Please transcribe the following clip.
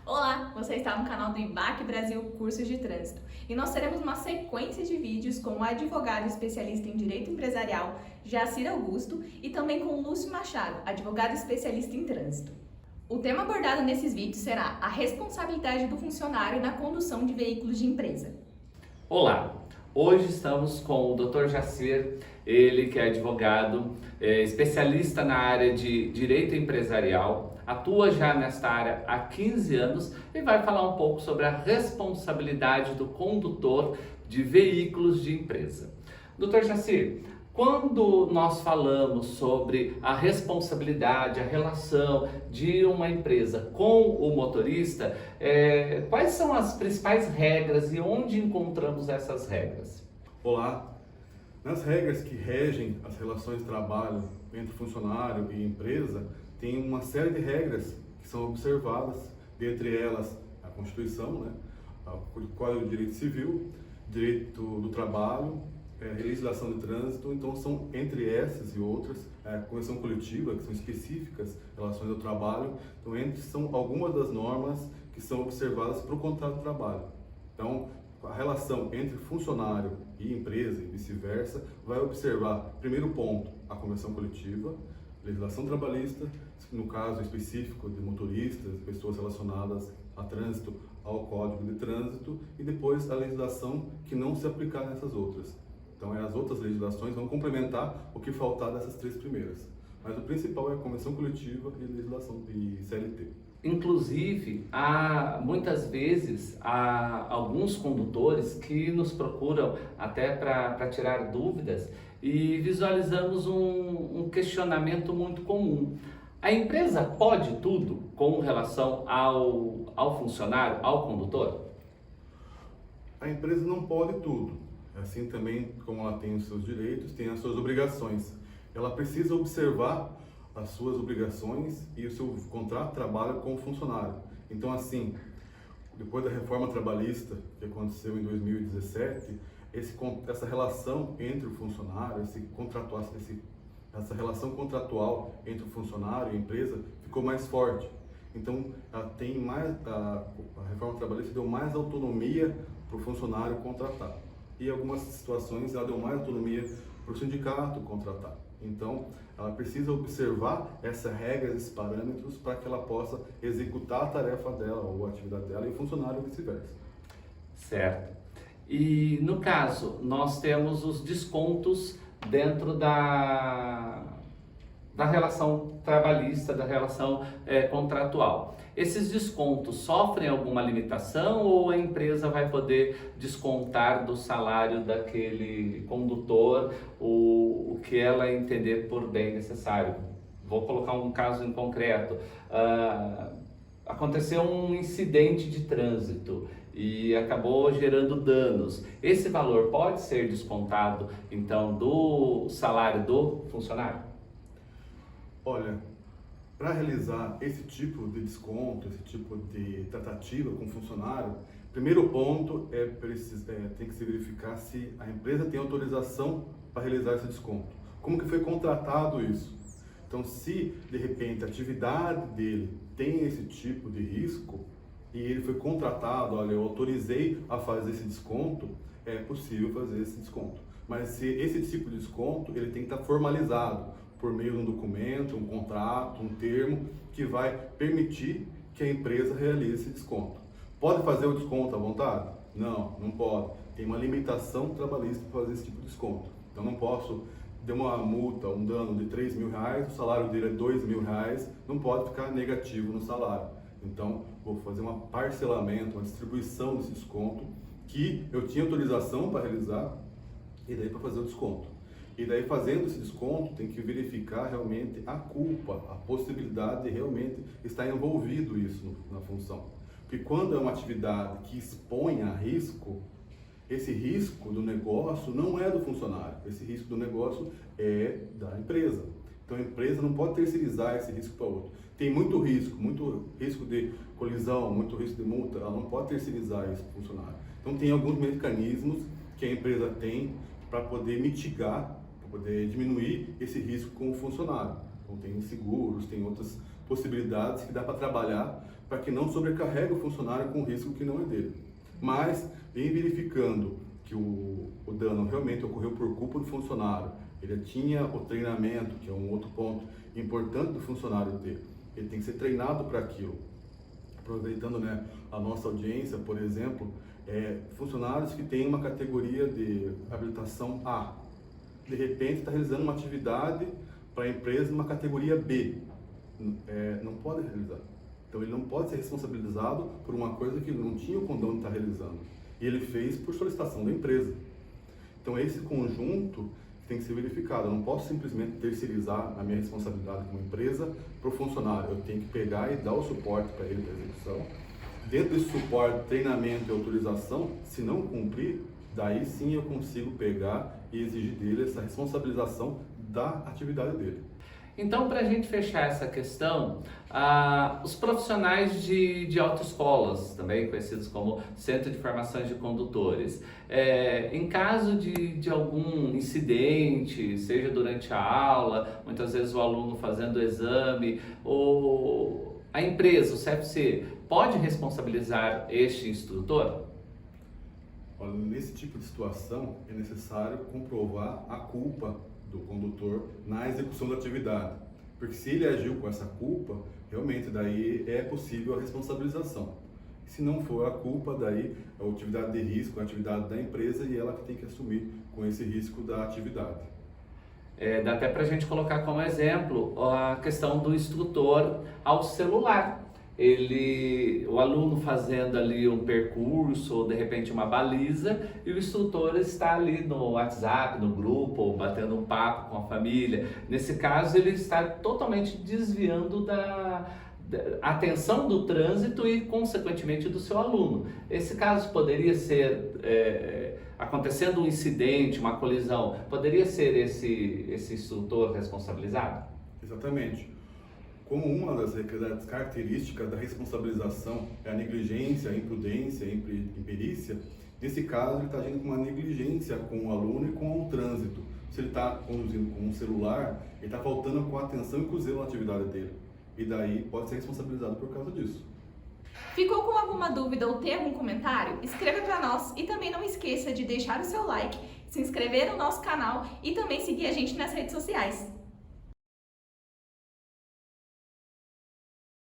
Olá, você está no canal do IBAC Brasil Cursos de Trânsito e nós teremos uma sequência de vídeos com o advogado especialista em Direito Empresarial Jacir Augusto e também com Lúcio Machado, advogado especialista em Trânsito. O tema abordado nesses vídeos será a responsabilidade do funcionário na condução de veículos de empresa. Olá, hoje estamos com o Dr. Jacir, ele que é advogado, especialista na área de Direito Empresarial, atua já nesta área há 15 anos e vai falar um pouco sobre a responsabilidade do condutor de veículos de empresa. Dr. Jacir, quando nós falamos sobre a responsabilidade, a relação de uma empresa com o motorista, quais são as principais regras e onde encontramos essas regras? Olá! Nas regras que regem as relações de trabalho entre funcionário e empresa, tem uma série de regras que são observadas, dentre elas a Constituição, o Código de Direito Civil, Direito do Trabalho, legislação de trânsito. Então são entre essas e outras a convenção coletiva, que são específicas em relações ao trabalho. Então são algumas das normas que são observadas para o contrato de trabalho. Então a relação entre funcionário e empresa e vice-versa vai observar, primeiro ponto, a convenção coletiva, legislação trabalhista, no caso específico de motoristas, pessoas relacionadas a trânsito, ao Código de Trânsito, e depois a legislação que não se aplicar nessas outras. Então as outras legislações vão complementar o que faltar dessas três primeiras. Mas o principal é a convenção coletiva e a legislação de CLT. Inclusive, muitas vezes há alguns condutores que nos procuram até para tirar dúvidas e visualizamos um questionamento muito comum. A empresa pode tudo com relação ao funcionário, ao condutor? A empresa não pode tudo. Assim também como ela tem os seus direitos, tem as suas obrigações. Ela precisa observar as suas obrigações e o seu contrato de trabalho com o funcionário. Então, assim, depois da reforma trabalhista que aconteceu em 2017, essa relação entre o funcionário, essa relação contratual entre o funcionário e a empresa ficou mais forte. Então, ela tem a reforma trabalhista deu mais autonomia para o funcionário contratar. E em algumas situações ela deu mais autonomia para o sindicato contratar. Então, ela precisa observar essas regras, esses parâmetros, para que ela possa executar a tarefa dela ou a atividade dela e o funcionário vice-versa. Certo. E no caso, nós temos os descontos dentro da relação trabalhista, da relação contratual. Esses descontos sofrem alguma limitação ou a empresa vai poder descontar do salário daquele condutor o que ela entender por bem necessário? Vou colocar um caso em concreto. Aconteceu um incidente de trânsito e acabou gerando danos. Esse valor pode ser descontado, então, do salário do funcionário? Olha, para realizar esse tipo de desconto, esse tipo de tratativa com o funcionário, primeiro ponto tem que se verificar se a empresa tem autorização para realizar esse desconto. Como que foi contratado isso? Então, se de repente a atividade dele tem esse tipo de risco e ele foi contratado, olha, eu autorizei a fazer esse desconto, é possível fazer esse desconto. Mas se esse tipo de desconto, ele tem que estar formalizado por meio de um documento, um contrato, um termo que vai permitir que a empresa realize esse desconto. Pode fazer o desconto à vontade? Não, não pode. Tem uma limitação trabalhista para fazer esse tipo de desconto. Então não posso ter uma multa, um dano de R$3.000, o salário dele é R$2.000, não pode ficar negativo no salário. Então vou fazer um parcelamento, uma distribuição desse desconto que eu tinha autorização para realizar e daí para fazer o desconto. E daí, fazendo esse desconto, tem que verificar realmente a culpa, a possibilidade de realmente estar envolvido isso na função. Porque quando é uma atividade que expõe a risco, esse risco do negócio não é do funcionário, esse risco do negócio é da empresa. Então a empresa não pode terceirizar esse risco para outro. Tem muito risco de colisão, muito risco de multa, ela não pode terceirizar isso para o funcionário. Então tem alguns mecanismos que a empresa tem para poder mitigar, para poder diminuir esse risco com o funcionário. Então tem seguros, tem outras possibilidades que dá para trabalhar para que não sobrecarregue o funcionário com risco que não é dele. Mas, em verificando que o dano realmente ocorreu por culpa do funcionário, ele tinha o treinamento, que é um outro ponto importante do funcionário ter, ele tem que ser treinado para aquilo. Aproveitando, né, a nossa audiência, por exemplo, funcionários que têm uma categoria de habilitação A, de repente está realizando uma atividade para a empresa numa categoria B, não pode realizar. Então ele não pode ser responsabilizado por uma coisa que ele não tinha o condão de estar realizando. E ele fez por solicitação da empresa. Então esse conjunto tem que ser verificado. Eu não posso simplesmente terceirizar a minha responsabilidade como empresa para o funcionário. Eu tenho que pegar e dar o suporte para ele para execução. Dentro desse suporte, treinamento e autorização, se não cumprir, daí sim eu consigo pegar e exigir dele essa responsabilização da atividade dele. Então, para a gente fechar essa questão, os profissionais de autoescolas, também conhecidos como Centro de Formações de Condutores, em caso de algum incidente, seja durante a aula, muitas vezes o aluno fazendo o exame, ou a empresa, o CFC, pode responsabilizar este instrutor? Olha, nesse tipo de situação é necessário comprovar a culpa do condutor na execução da atividade, porque se ele agiu com essa culpa, realmente daí é possível a responsabilização. Se não for a culpa, daí é a atividade de risco, a atividade da empresa e ela que tem que assumir com esse risco da atividade. Dá até para a gente colocar como exemplo a questão do instrutor ao celular. O aluno fazendo ali um percurso ou de repente uma baliza e o instrutor está ali no WhatsApp, no grupo, ou batendo um papo com a família. Nesse caso, ele está totalmente desviando da atenção do trânsito e, consequentemente, do seu aluno. Esse caso poderia ser, acontecendo um incidente, uma colisão, poderia ser esse instrutor responsabilizado? Exatamente. Como uma das características da responsabilização é a negligência, a imprudência, a imperícia, nesse caso ele está agindo com uma negligência com o aluno e com o trânsito. Se ele está conduzindo com um celular, ele está faltando com a atenção e com o zelo na atividade dele. E daí pode ser responsabilizado por causa disso. Ficou com alguma dúvida ou tem algum comentário? Escreva para nós e também não esqueça de deixar o seu like, se inscrever no nosso canal e também seguir a gente nas redes sociais.